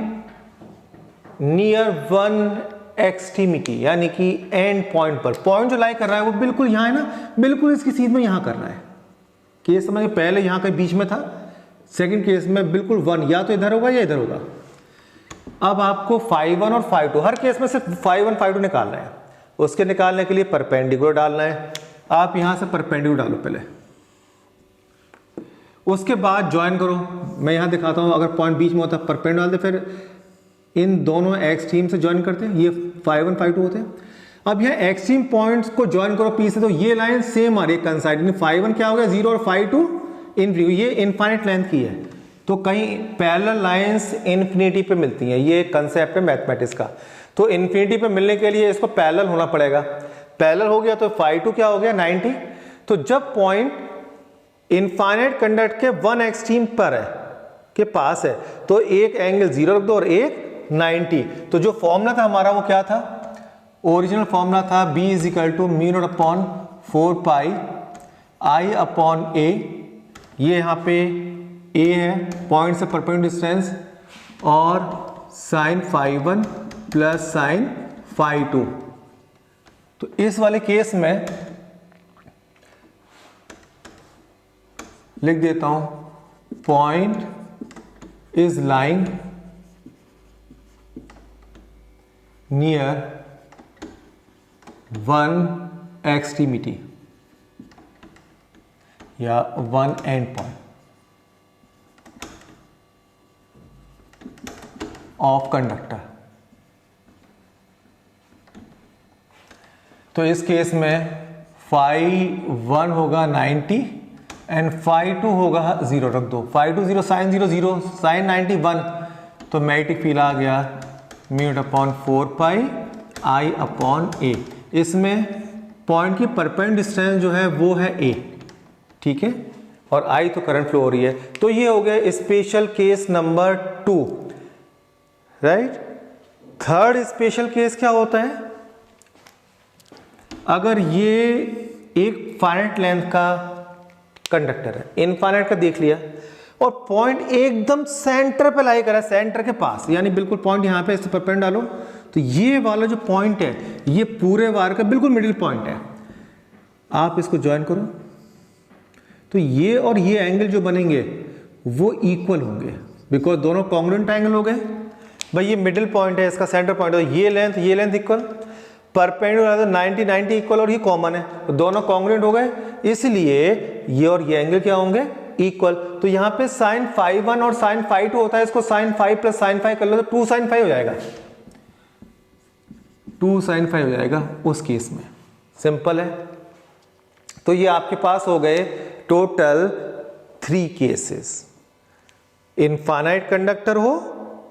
near 1 extremity, यानी कि एंड पॉइंट पर। पॉइंट जो लाई कर रहा है वो बिल्कुल यहां है ना, बिल्कुल इसकी सीध में यहां कर रहा है। केस समझिए, पहले यहां के बीच में था, सेकंड केस में बिल्कुल 1 या तो इधर होगा या इधर होगा। अब आपको φ1 और φ2 हर केस में सिर्फ φ1 φ2 निकालना है। उसके निकालने के लिए परपेंडिकुलर डालना है। आप यहां से परपेंडिकुलर डालो पहले, उसके बाद ज्वाइन करो। मैं यहां दिखाता हूं, अगर पॉइंट बीच में होता परपेंडिकुलर डाल दे, फिर इन दोनों एक्सट्रीम से ज्वाइन करते हैं, ये φ1 φ2 होते हैं। अब यहाँ एक्सट्रीम पॉइंट्स को ज्वाइन करो पी से, तो ये लाइन सेम आ रही है कंसाइड, φ1 क्या हो गया 0 और φ2 इनफिनिटी, ये इनफाइनाइट लेंथ की है। तो कहीं पैरेलल लाइंस इन्फिनिटी पे मिलती हैं, ये कंसेप्ट है मैथमेटिक्स का। तो इन्फिनिटी पे मिलने के लिए इसको पैरेलल होना पड़ेगा, पैरेलल हो गया तो φ2 क्या हो गया 90। तो जब पॉइंट इनफाइनाइट कंडक्ट के वन एक्सट्रीम पर है, के पास है, तो एक एंगल 0 रख दो और एक 90। तो जो फॉर्मूला था हमारा वो क्या था, ओरिजिनल फॉर्मूला था B = μ0/4π I/a। ये यहाँ पे a है, पॉइंट से परपेंडिकुलर डिस्टेंस, और sin φ1 प्लस sin φ2। तो इस वाले केस में लिख देता हूं, point is lying near one extremity या one end point of conductor. तो इस केस में φ1 होगा 90 एंड φ2 होगा 0 रख दो, φ2 0 sin 0 0 sin 90 1, तो मैग्नेटिक फील्ड आ गया μ/4π I/a। इसमें पॉइंट की परपेंडिकुलर डिस्टेंस जो है वो है a, ठीक है, और I तो करंट फ्लो हो रही है। तो ये हो गया special case number 2, right. Third special case क्या होता है, अगर ये एक फाइनाइट लेंथ का कंडक्टर है, इनफाइनाइट का देख लिया, और पॉइंट एकदम सेंटर पे लाई करा, सेंटर के पास, यानी बिल्कुल पॉइंट यहाँ पे इस पर डालो, तो ये वाला जो पॉइंट है ये पूरे वायर का बिल्कुल मिडिल पॉइंट है। आप इसको ज्वाइन करो तो ये और ये एंगल जो बनेंगे वो इक्वल होंगे, बिकॉज दोनों कॉन्ग्रुएंट एंगल हो गए। भाई ये मिडिल पॉइंट है, इसका सेंटर पॉइंट है, ये लेंथ इक्वल, परपेंडिकुलर 90 90 इक्वल, और ये कॉमन है, तो दोनों कॉन्ग्रुएंट हो गए, इसलिए ये और ये एंगल क्या होंगे इक्वल। तो यहाँ पे sin φ1 और sin φ2 होता है, इसको sin φ प्लस sin φ कर लो तो 2 sin φ हो जाएगा, 2 sin φ हो जाएगा उस केस में। सिंपल है। तो ये आपके पास हो गए टोटल 3 केसेस। इनफाइनाइट कंडक्टर हो,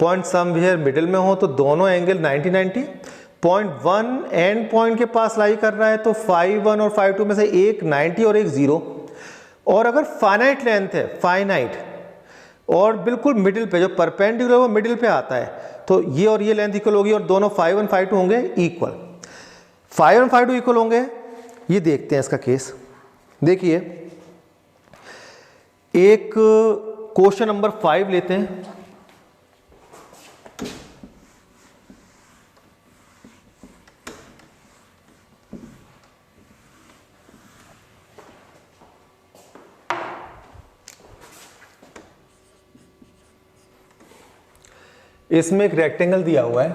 पॉइंट समवेयर मिडिल में हो तो दोनों एंगल 90 90, पॉइंट 1 एंड पॉइंट के पास लाई कर रहा है तो φ1 और φ2 में से एक 90 और एक 0, और अगर फाइनाइट लेंथ है, फाइनाइट और बिल्कुल मिडिल पे, जो परपेंडिकुलर वो मिडिल पे आता है, तो ये और ये लेंथ इक्वल होगी और दोनों φ1 φ2 होंगे इक्वल। φ1 φ2 इक्वल होंगे, ये देखते हैं इसका केस। देखिए एक क्वेश्चन नंबर 5 लेते हैं। इसमें एक रेक्टेंगल दिया हुआ है,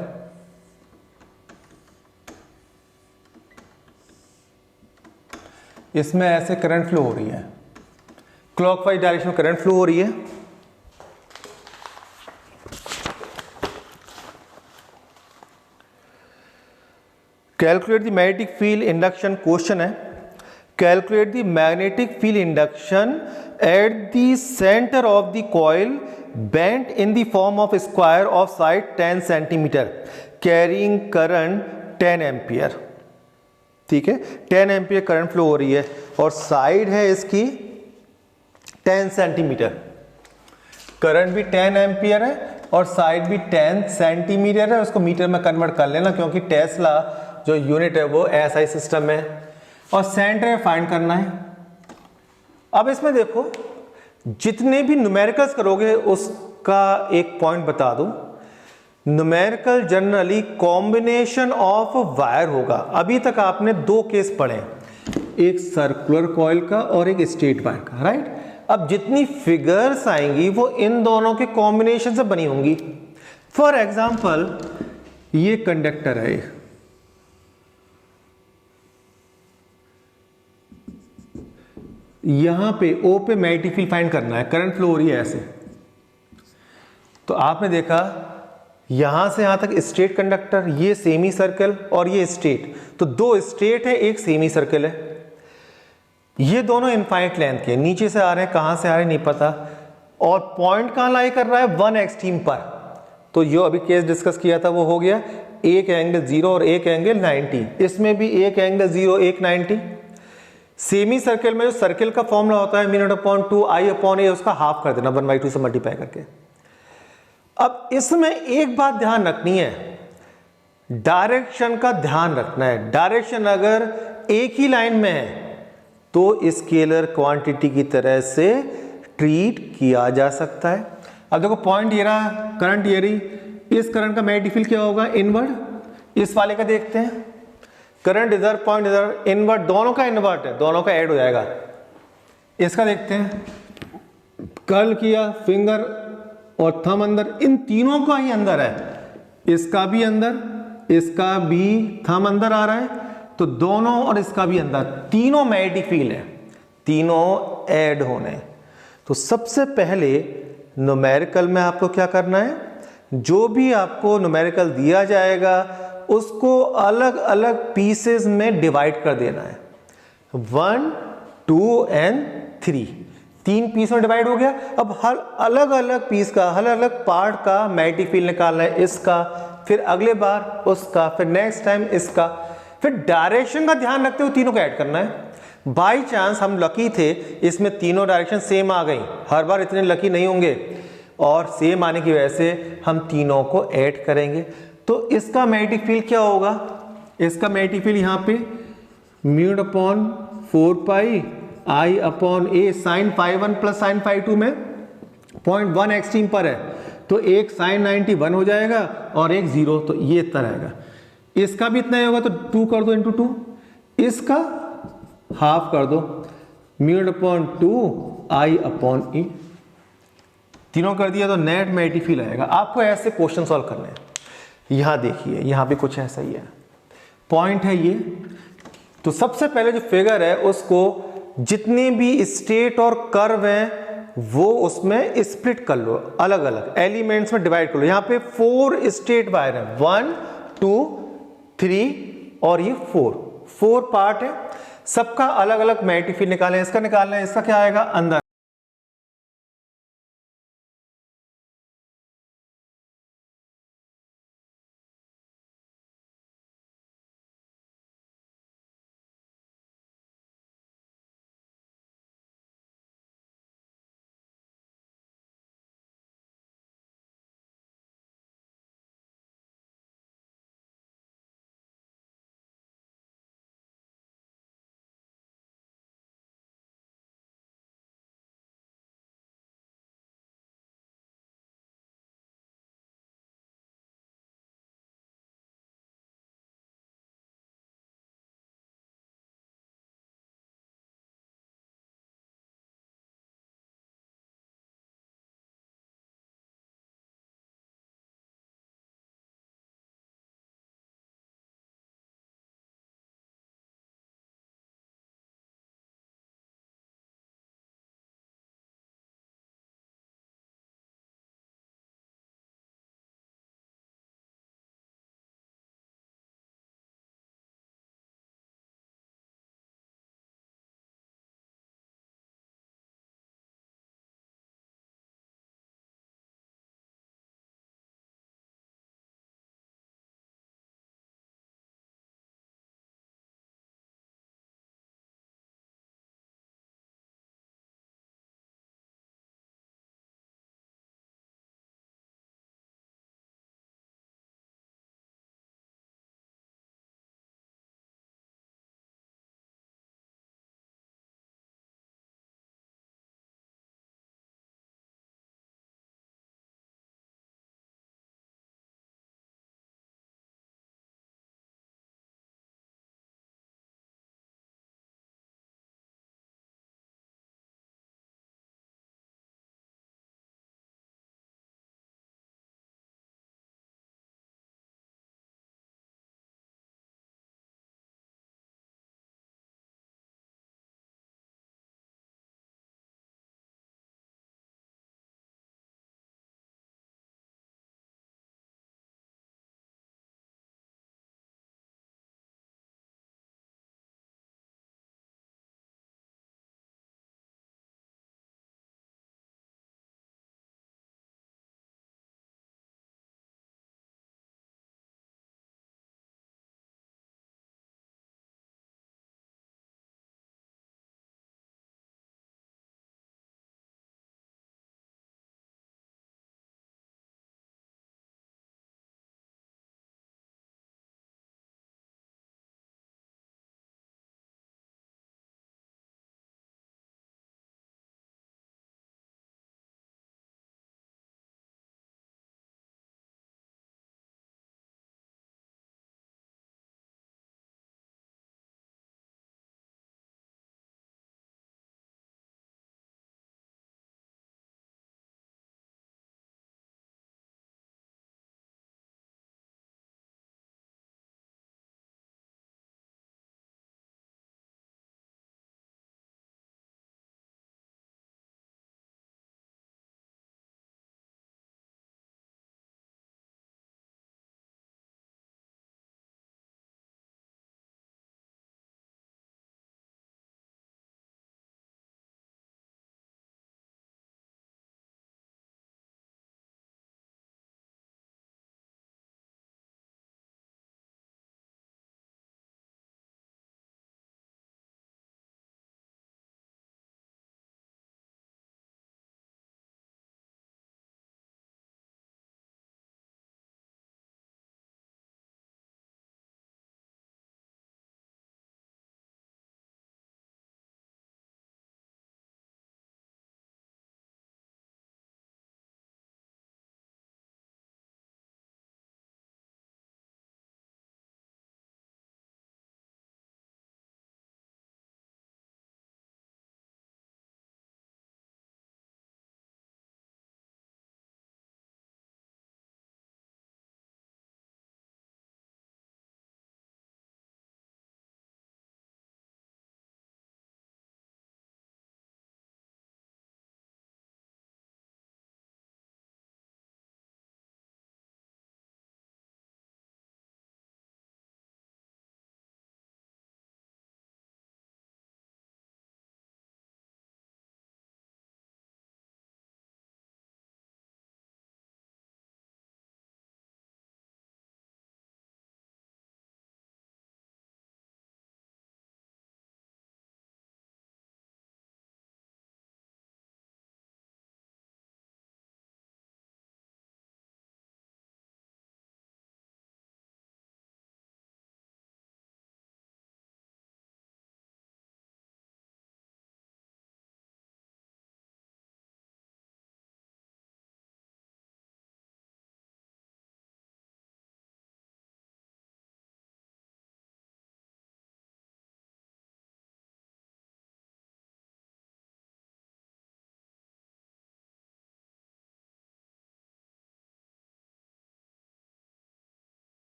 इसमें ऐसे करंट फ्लो हो रही है, क्लॉकवाइज डायरेक्शन में करंट फ्लो हो रही है। Calculate the magnetic field induction, question है calculate the magnetic field induction at the centre of the coil bent in the form of square of side 10 centimetre carrying current 10 ampere. ठीक है, 10 ampere current flow हो रही है और side है इसकी 10 centimetre, current भी 10 एम्पियर है और साइड भी 10 सेंटीमीटर है। उसको मीटर में कन्वर्ट कर लेना क्योंकि टेस्ला जो यूनिट है वो एसआई सिस्टम है, और सेंटर फाइंड करना है। अब इसमें देखो जितने भी न्यूमेरिकल्स करोगे उसका एक पॉइंट बता दूं, numerical generally combination of wire होगा। अभी तक आपने 2 केस पढ़े, एक सर्कुलर कॉइल का और एक स्ट्रेट वायर का, राइट। अब जितनी फिगर्स आएंगी वो इन दोनों के कॉम्बिनेशन से बनी होंगी। फॉर एग्जांपल ये कंडक्टर है, यहां पे ओ पे मैग्नेटिक फील्ड फाइंड करना है, करंट फ्लो हो रही है ऐसे, तो आपने देखा यहां से यहां तक स्ट्रेट कंडक्टर, ये सेमी सर्कल और ये स्ट्रेट, तो दो स्ट्रेट है, एक सेमी सर्कल है। ये दोनों इनफाइनाइट लेंथ के, नीचे से आ रहे हैं, कहां से आ रहे हैं नहीं पता, और पॉइंट कहां लाई कर रहा है 1 एक्सट्रीम पर। तो जो अभी केस डिस्कस किया था वो हो गया, एक एंगल 0 और एक एंगल 90, इसमें भी एक एंगल 0 एक 90। सेमी सर्कल में जो सर्कल का फॉर्मूला होता है μ0/2 I/a, उसका हाफ कर देना 1/2 से मल्टीप्लाई करके। अब इसमें एक बात ध्यान रखनी है, डायरेक्शन का ध्यान रखना है। डायरेक्शन अगर एक ही लाइन में है तो स्केलर क्वांटिटी की तरह से ट्रीट किया जा सकता है। अब देखो पॉइंट ये रहा, करंट ये रही, इस करंट का मैग्नेटिक फील्ड क्या होगा इनवर्ड। इस वाले का देखते हैं, करंट इधर पॉइंट इधर, इनवर्ट, दोनों का इनवर्ट है, दोनों का ऐड हो जाएगा। इसका देखते हैं, कर्ल किया, फिंगर और थंब अंदर, इन तीनों का ही अंदर है, इसका भी अंदर, इसका भी थंब अंदर आ रहा है, तो दोनों और इसका भी अंदर, तीनों मैग्नेटिक फील्ड है, तीनों ऐड होने। तो सबसे पहले न्यूमेरिकल में आपको क्या करना है, जो भी आपको न्यूमेरिकल दिया जाएगा उसको अलग अलग पीसेस में डिवाइड कर देना है। 1, 2 एंड 3, 3 पीस में डिवाइड हो गया। अब हर अलग अलग पीस का, हर अलग पार्ट का मैग्नेटिक फील्ड निकालना है, इसका, फिर अगले बार उसका, फिर नेक्स्ट टाइम इसका, फिर डायरेक्शन का ध्यान रखते हुए तीनों को ऐड करना है। बाई चांस हम लकी थे, इसमें तीनों डायरेक्शन सेम आ गई, हर बार इतने लकी नहीं होंगे, और सेम आने की वजह से हम तीनों को ऐड करेंगे। तो इसका मैग्नेटिक फील्ड क्या होगा, इसका मैग्नेटिक फील्ड यहाँ पे μ/4π I/a sin φ1 प्लस sin φ2 में 0.1 एक्सट्रीम पर है, तो एक sin 90 1 हो जाएगा और एक 0, तो ये इतना रहेगा। इसका भी इतना ही होगा, तो 2 कर दो इंटू 2, इसका हाफ कर दो μ/2 I/e, तीनों कर दिया तो नेट मैग्नेटिक फील्ड आएगा। आपको ऐसे क्वेश्चन सॉल्व करने हैं। यहां देखिए, यहां भी कुछ ऐसा ही है, पॉइंट है ये। तो सबसे पहले जो फिगर है उसको जितने भी स्ट्रेट और कर्व हैं वो उसमें स्प्लिट कर लो, अलग अलग एलिमेंट्स में डिवाइड कर लो। यहां पे 4 स्ट्रेट वायर है, 1, 2, 3 और ये 4 पार्ट है, सबका अलग अलग मैग्नेटिक फील्ड निकालें। इसका निकालना है, इसका क्या आएगा अंदर